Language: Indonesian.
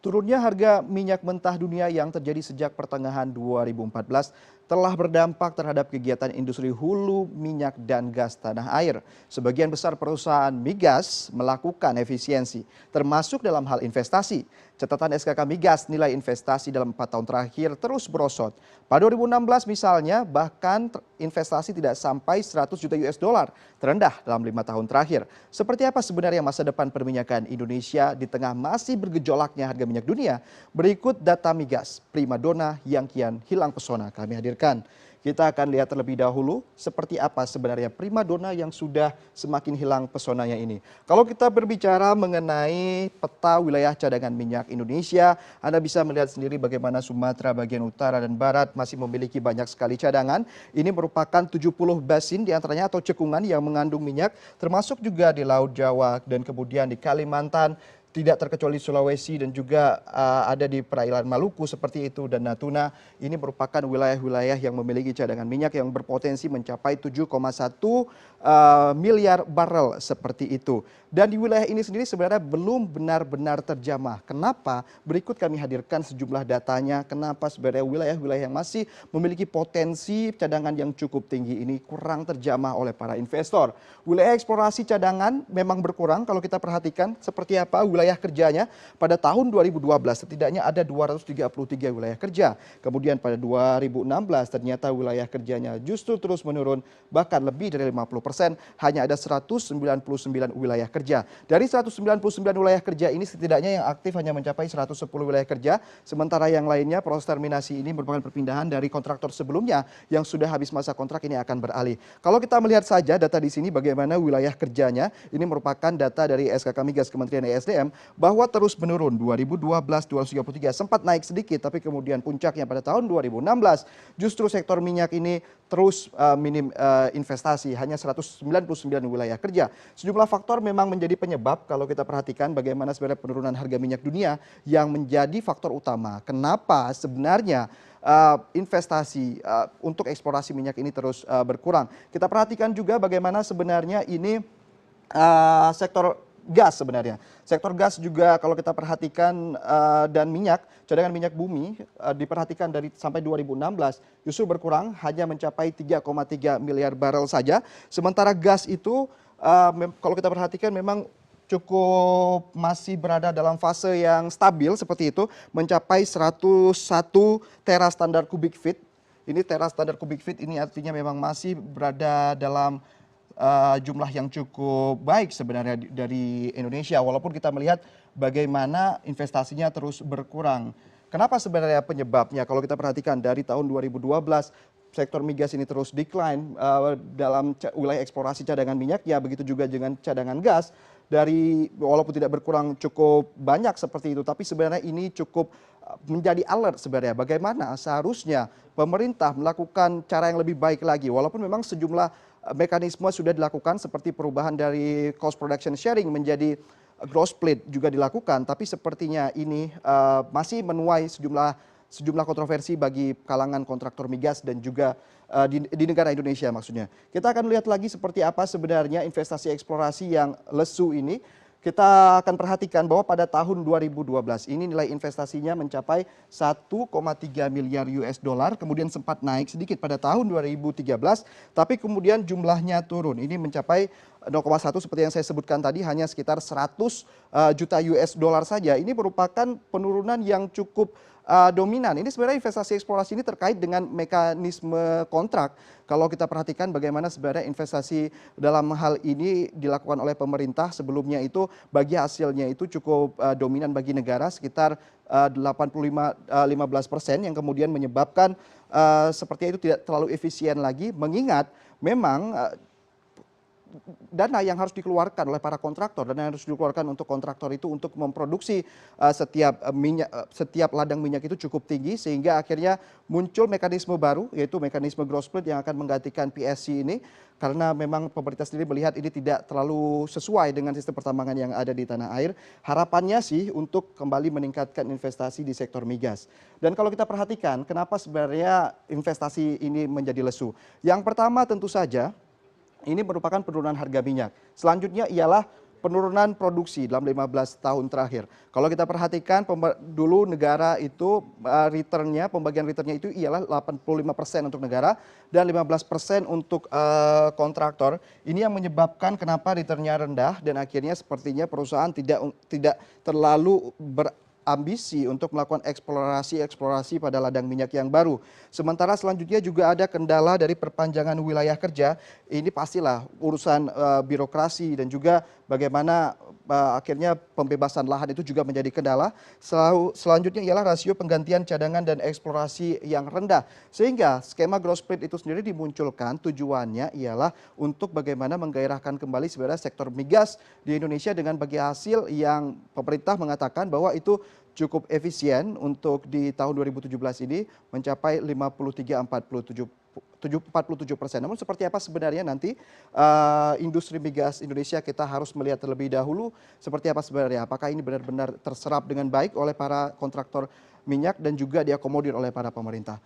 Turunnya harga minyak mentah dunia yang terjadi sejak pertengahan 2014 telah berdampak terhadap kegiatan industri hulu minyak dan gas tanah air. Sebagian besar perusahaan migas melakukan efisiensi, termasuk dalam hal investasi. Catatan SKK Migas, nilai investasi dalam 4 tahun terakhir terus merosot. Pada 2016 misalnya, bahkan investasi tidak sampai 100 juta US dollar, terendah dalam 5 tahun terakhir. Seperti apa sebenarnya masa depan perminyakan Indonesia di tengah masih bergejolaknya harga minyak dunia? Berikut data migas, primadona yang kian hilang pesona kami hadirkan. Kita akan lihat terlebih dahulu seperti apa sebenarnya primadona yang sudah semakin hilang pesonanya ini. Kalau kita berbicara mengenai peta wilayah cadangan minyak Indonesia, Anda bisa melihat sendiri bagaimana Sumatera bagian utara dan barat masih memiliki banyak sekali cadangan. Ini merupakan 70 basin diantaranya atau cekungan yang mengandung minyak, termasuk juga di Laut Jawa dan kemudian di Kalimantan. Tidak terkecuali Sulawesi dan juga ada di perairan Maluku seperti itu dan Natuna. Ini merupakan wilayah-wilayah yang memiliki cadangan minyak yang berpotensi mencapai 7,1 miliar barrel seperti itu. Dan di wilayah ini sendiri sebenarnya belum benar-benar terjamah. Kenapa? Berikut kami hadirkan sejumlah datanya. Kenapa sebenarnya wilayah-wilayah yang masih memiliki potensi cadangan yang cukup tinggi ini kurang terjamah oleh para investor. Wilayah eksplorasi cadangan memang berkurang kalau kita perhatikan seperti apa wilayah kerjanya. Pada tahun 2012 setidaknya ada 233 wilayah kerja. Kemudian pada 2016 ternyata wilayah kerjanya justru terus menurun, bahkan lebih dari 50%, hanya ada 199 wilayah kerja. Dari 199 wilayah kerja ini setidaknya yang aktif hanya mencapai 110 wilayah kerja, sementara yang lainnya proses terminasi ini merupakan perpindahan dari kontraktor sebelumnya yang sudah habis masa kontrak ini akan beralih. Kalau kita melihat saja data di sini bagaimana wilayah kerjanya, ini merupakan data dari SKK Migas Kementerian ESDM bahwa terus menurun. 2012 233 sempat naik sedikit, tapi kemudian puncaknya pada tahun 2016 justru sektor minyak ini terus minim investasi, hanya 199 wilayah kerja. Sejumlah faktor memang menjadi penyebab kalau kita perhatikan bagaimana sebenarnya penurunan harga minyak dunia yang menjadi faktor utama. Kenapa sebenarnya investasi untuk eksplorasi minyak ini terus berkurang. Kita perhatikan juga bagaimana sebenarnya ini sektor gas sebenarnya. Sektor gas juga kalau kita perhatikan dan minyak, cadangan minyak bumi diperhatikan dari sampai 2016 justru berkurang hanya mencapai 3,3 miliar barrel saja. Sementara gas itu kalau kita perhatikan memang cukup masih berada dalam fase yang stabil seperti itu, mencapai 101 tera standar kubik feet. Ini tera standar kubik feet ini artinya memang masih berada dalam jumlah yang cukup baik sebenarnya dari Indonesia, walaupun kita melihat bagaimana investasinya terus berkurang. Kenapa sebenarnya penyebabnya? Kalau kita perhatikan dari tahun 2012 sektor migas ini terus decline dalam wilayah eksplorasi cadangan minyak, ya begitu juga dengan cadangan gas. Dari walaupun tidak berkurang cukup banyak seperti itu, tapi sebenarnya ini cukup menjadi alert sebenarnya bagaimana seharusnya pemerintah melakukan cara yang lebih baik lagi, walaupun memang sejumlah mekanisme sudah dilakukan seperti perubahan dari cost production sharing menjadi gross split juga dilakukan, tapi sepertinya ini masih menuai sejumlah kontroversi bagi kalangan kontraktor migas dan juga di negara Indonesia maksudnya. Kita akan lihat lagi seperti apa sebenarnya investasi eksplorasi yang lesu ini. Kita akan perhatikan bahwa pada tahun 2012 ini nilai investasinya mencapai 1,3 miliar US dollar, kemudian sempat naik sedikit pada tahun 2013, tapi kemudian jumlahnya turun. Ini mencapai 0,1 seperti yang saya sebutkan tadi, hanya sekitar 100 juta US dollar saja. Ini merupakan penurunan yang cukup dominan. Ini sebenarnya investasi eksplorasi ini terkait dengan mekanisme kontrak. Kalau kita perhatikan bagaimana sebenarnya investasi dalam hal ini dilakukan oleh pemerintah sebelumnya itu bagi hasilnya itu cukup dominan bagi negara sekitar 85-15% yang kemudian menyebabkan seperti itu tidak terlalu efisien lagi, mengingat memang dana yang harus dikeluarkan oleh para kontraktor, dana yang harus dikeluarkan untuk kontraktor itu untuk memproduksi setiap ladang minyak itu cukup tinggi, sehingga akhirnya muncul mekanisme baru yaitu mekanisme gross split yang akan menggantikan PSC ini, karena memang pemerintah sendiri melihat ini tidak terlalu sesuai dengan sistem pertambangan yang ada di tanah air. Harapannya sih untuk kembali meningkatkan investasi di sektor migas. Dan kalau kita perhatikan kenapa sebenarnya investasi ini menjadi lesu. Yang pertama tentu saja ini merupakan penurunan harga minyak. Selanjutnya ialah penurunan produksi dalam 15 tahun terakhir. Kalau kita perhatikan dulu negara itu returnnya, pembagian returnnya itu ialah 85% untuk negara dan 15% untuk kontraktor. Ini yang menyebabkan kenapa returnnya rendah dan akhirnya sepertinya perusahaan tidak terlalu ambisi untuk melakukan eksplorasi pada ladang minyak yang baru. Sementara selanjutnya juga ada kendala dari perpanjangan wilayah kerja. Ini pastilah urusan birokrasi dan juga bagaimana akhirnya pembebasan lahan itu juga menjadi kendala. Selanjutnya ialah rasio penggantian cadangan dan eksplorasi yang rendah. Sehingga skema growth split itu sendiri dimunculkan tujuannya ialah untuk bagaimana menggairahkan kembali sebenarnya sektor migas di Indonesia dengan bagi hasil yang pemerintah mengatakan bahwa itu cukup efisien untuk di tahun 2017 ini mencapai 47%. Namun seperti apa sebenarnya nanti industri migas Indonesia, kita harus melihat terlebih dahulu seperti apa sebenarnya. Apakah ini benar-benar terserap dengan baik oleh para kontraktor minyak dan juga diakomodir oleh para pemerintah.